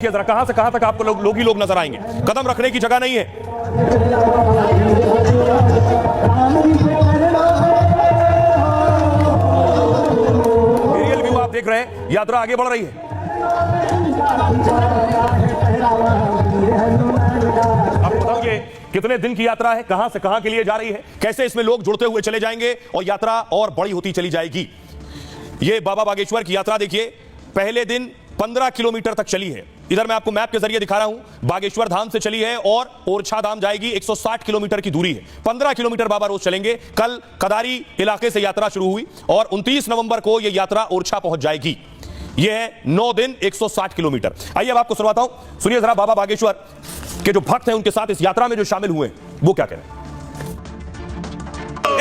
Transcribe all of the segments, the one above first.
जरा कहां से कहां तक आपको लोग ही लोग नजर आएंगे, कदम रखने की जगह नहीं है। एरियल व्यू आप देख रहे हैं, यात्रा आगे बढ़ रही है। आपको बताओगे कितने दिन की यात्रा है, कहां से कहां के लिए जा रही है, कैसे इसमें लोग जुड़ते हुए चले जाएंगे और यात्रा और बड़ी होती चली जाएगी। ये बाबा बागेश्वर की यात्रा देखिए, पहले दिन 15 किलोमीटर तक चली है। इधर मैं आपको मैप के जरिए दिखा रहा हूं, बागेश्वर धाम से चली है और ओरछा धाम जाएगी। 160 किलोमीटर की दूरी है, 15 किलोमीटर बाबा रोज चलेंगे। कल कदारी इलाके से यात्रा शुरू हुई और 29 नवंबर को यह यात्रा ओरछा पहुंच जाएगी। यह है 9 दिन 160 किलोमीटर। आइए अब आपको सुनवाता हूं, सुनिए जरा बाबा बागेश्वर के जो भक्त हैं उनके साथ इस यात्रा में जो शामिल हुए वो क्या कह रहे हैं।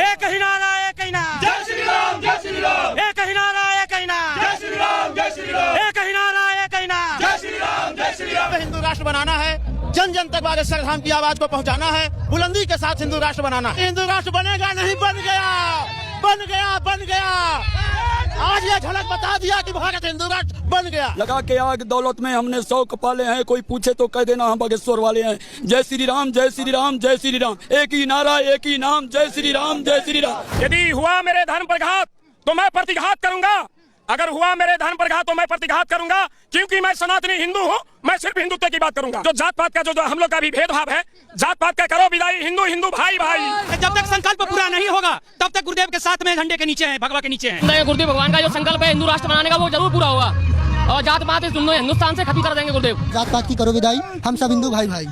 एक ही नारा, एक ही नारा, जय श्री राम, जय श्री राम, एक ही नारा, एक ही नारा, जय श्री राम, जय श्री राम, एक ही नारा, एक ही नारा, जय श्री राम, जय श्री राम। हिंदू राष्ट्र बनाना है, जन जन तक बागेश्वर धाम की आवाज को पहुंचाना है, बुलंदी के साथ हिंदू राष्ट्र बनाना है। हिंदू राष्ट्र बनेगा नहीं, बन गया, बन गया, बन गया। आज ये झलक बता दिया कि भारत हिंदू राष्ट्र बन गया। लगा के आग दौलत में हमने 100 कपाले हैं, कोई पूछे तो कह देना हम बागेश्वर वाले हैं। जय श्री राम, जय श्री राम, जय श्री राम, एक ही नारा, एक ही नाम, जय श्री राम, जय श्री राम। यदि हुआ मेरे धर्म पर घात तो मैं प्रतिघात करूंगा, अगर हुआ मेरे धर्म पर घात तो मैं प्रतिघात करूंगा, क्योंकि मैं सनातनी हिंदू हूं। मैं सिर्फ हिंदुत्व की बात करूंगा। जो जात पात का जो हम लोग का भी भेदभाव है, जात पात का करो विदाई, हिंदू हिंदू भाई भाई। जब तक संकल्प पूरा नहीं होगा तब तक गुरुदेव के साथ में झंडे के नीचे हैं, भगवा के नीचे हैं। गुरुदेव भगवान का जो संकल्प है हिंदू राष्ट्र बनाने का वो जरूर पूरा होगा और जात पात हिंदुस्तान से खत्म कर देंगे गुरुदेव। जात पात की करो विदाई, हम सब हिंदू भाई भाई।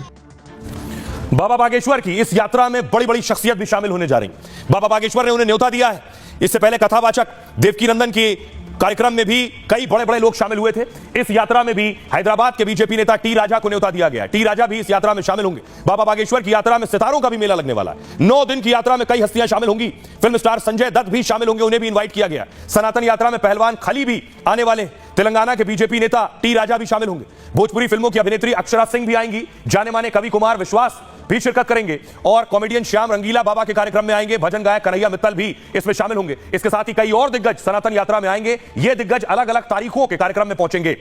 बाबा बागेश्वर की इस यात्रा में बड़ी बड़ी शख्सियत भी शामिल होने जा रही। बाबा बागेश्वर ने उन्हें न्योता दिया है। इससे पहले कथावाचक देवकी नंदन की कार्यक्रम में भी कई बड़े बड़े लोग शामिल हुए थे। इस यात्रा में भी हैदराबाद के बीजेपी नेता टी राजा को न्योता दिया गया है। टी राजा भी इस यात्रा में शामिल होंगे। बाबा बागेश्वर की यात्रा में सितारों का भी मेला लगने वाला है। 9 दिन की यात्रा में कई हस्तियां शामिल होंगी। फिल्म स्टार संजय दत्त भी शामिल होंगे, उन्हें भी इनवाइट किया गया। सनातन यात्रा में पहलवान खली भी आने वाले। तेलंगाना के बीजेपी नेता टी राजा भी शामिल होंगे। भोजपुरी फिल्मों की अभिनेत्री अक्षरा सिंह भी आएंगी। जाने माने कवि कुमार विश्वास भी शिरकत करेंगे और कॉमेडियन श्याम रंगीला बाबा के कार्यक्रम में आएंगे। भजन गायक कन्हैया मित्तल भी इसमें शामिल होंगे। इसके साथ ही कई और दिग्गज सनातन यात्रा में आएंगे। ये दिग्गज अलग अलग तारीखों के कार्यक्रम में पहुंचेंगे।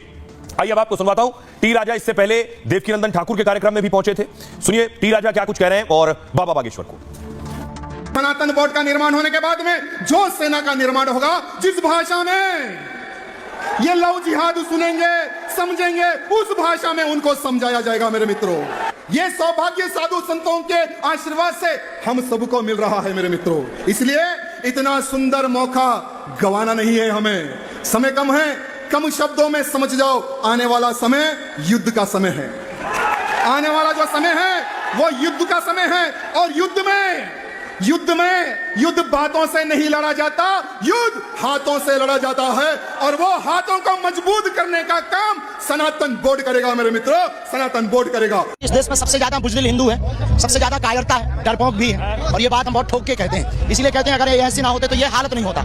आइए अब आपको सुनवाता हूं, टी राजा इससे पहले देवकी नंदन ठाकुर के कार्यक्रम में भी पहुंचे थे। सुनिए टी राजा क्या कुछ कह रहे हैं और बाबा बागेश्वर को। सनातन बोर्ड का निर्माण होने के बाद में जो सेना का निर्माण होगा, जिस भाषा में ये लव जिहाद सुनेंगे समझेंगे, उस भाषा में उनको समझाया जाएगा। मेरे मित्रों, ये सौभाग्य साधु संतों के आशीर्वाद से हम सबको मिल रहा है मेरे मित्रों। इसलिए इतना सुंदर मौका गंवाना नहीं है हमें। समय कम है, कम शब्दों में समझ जाओ, आने वाला समय युद्ध का समय है। आने वाला जो समय है वो युद्ध का समय है। और युद्ध बातों से नहीं लड़ा जाता, युद्ध हाथों से लड़ा जाता है। और वो हाथों को मजबूत करने का काम सनातन बोर्ड करेगा मेरे मित्रों, सनातन बोर्ड करेगा। इस देश में सबसे ज्यादा बुजदिल हिंदू है, सबसे ज्यादा कायरता है, डरपोक भी है। और ये बात हम बहुत ठोक के कहते हैं। इसलिए कहते हैं अगर ये ऐसे ना होते तो ये हालत नहीं होता।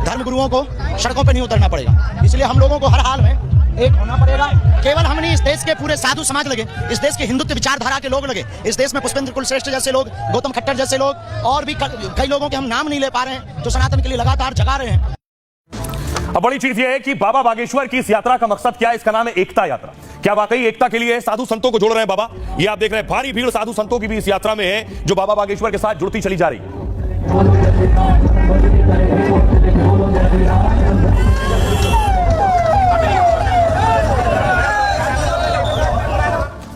धर्म गुरुओं को सड़कों पर नहीं उतरना पड़ेगा। इसलिए हम लोगों को हर हाल में एक होना पड़ेगा। केवल हम नहीं, इस देश के पूरे साधु समाज लगे, इस देश के हिंदुत्व विचारधारा के लोग लगे, इस देश में पुष्पेंद्र कुलश्रेष्ठ जैसे लोग, गौतम खट्टर जैसे लोग, और भी कई लोगों के हम नाम नहीं ले पा रहे हैं, जो सनातन के लिए लगातार जगा रहे हैं। अब बड़ी चीज यह है कि बाबा बागेश्वर की इस यात्रा का मकसद क्या है। इसका नाम है एकता यात्रा। क्या वाकई एकता के लिए साधु संतों को जोड़ रहे हैं बाबा? ये आप देख रहे हैं, भारी भीड़ साधु संतों की भी इस यात्रा में है, जो बाबा बागेश्वर के साथ जुड़ती चली जा रही है।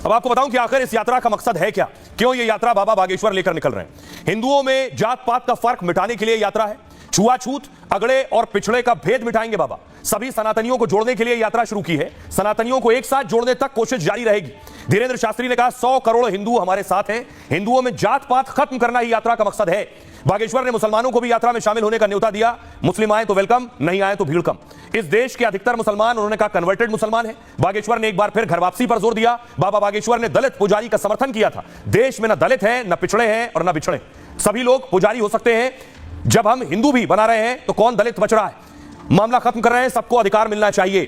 अब आपको बताऊं कि आखिर इस यात्रा का मकसद है क्या, क्यों ये यात्रा बाबा बागेश्वर लेकर निकल रहे हैं। हिंदुओं में जात पात का फर्क मिटाने के लिए यात्रा है। छुआछूत, अगड़े और पिछड़े का भेद मिटाएंगे बाबा। सभी सनातनियों को जोड़ने के लिए यात्रा शुरू की है। सनातनियों को एक साथ जोड़ने तक कोशिश जारी रहेगी। धीरेन्द्र शास्त्री ने कहा 100 करोड़ हिंदू हमारे साथ हैं। हिंदुओं में जात पात खत्म करना ही यात्रा का मकसद है। बागेश्वर ने मुसलमानों को भी यात्रा में शामिल होने का न्योता दिया। मुस्लिम आए तो वेलकम, नहीं आए तो भीड़ कम। इस देश के अधिकतर मुसलमान, उन्होंने कहा, कन्वर्टेड मुसलमान है। बागेश्वर ने एक बार फिर घर वापसी पर जोर दिया। बाबा बागेश्वर ने दलित पुजारी का समर्थन किया था। देश में न दलित है, न पिछड़े हैं और न बिछड़े, सभी लोग पुजारी हो सकते हैं। जब हम हिंदू भी बना रहे हैं तो कौन दलित बच रहा है? मामला खत्म कर रहे हैं, सबको अधिकार मिलना चाहिए।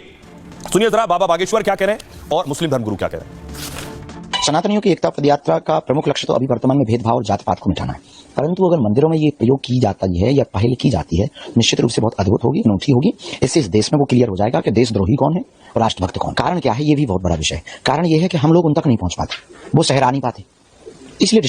सुनिए जरा बाबा बागेश्वर क्या कह रहे हैं और मुस्लिम धर्मगुरु क्या कह रहे हैं। सनातनियों की एकता पदयात्रा का प्रमुख लक्ष्य तो अभी वर्तमान में भेदभाव और जात पात को मिटाना है, परंतु अगर मंदिरों में ये प्रयोग की जाती है या पहल की जाती है, निश्चित रूप से बहुत अद्भुत होगी, अनूठी होगी। इससे इस देश में वो क्लियर हो जाएगा कि देशद्रोही कौन है और राष्ट्रभक्त कौन। कारण क्या है, ये भी बहुत बड़ा विषय है। कारण ये है कि हम लोग उन तक नहीं पहुंच पाते, वो सहरा नहीं पाते, इसलिए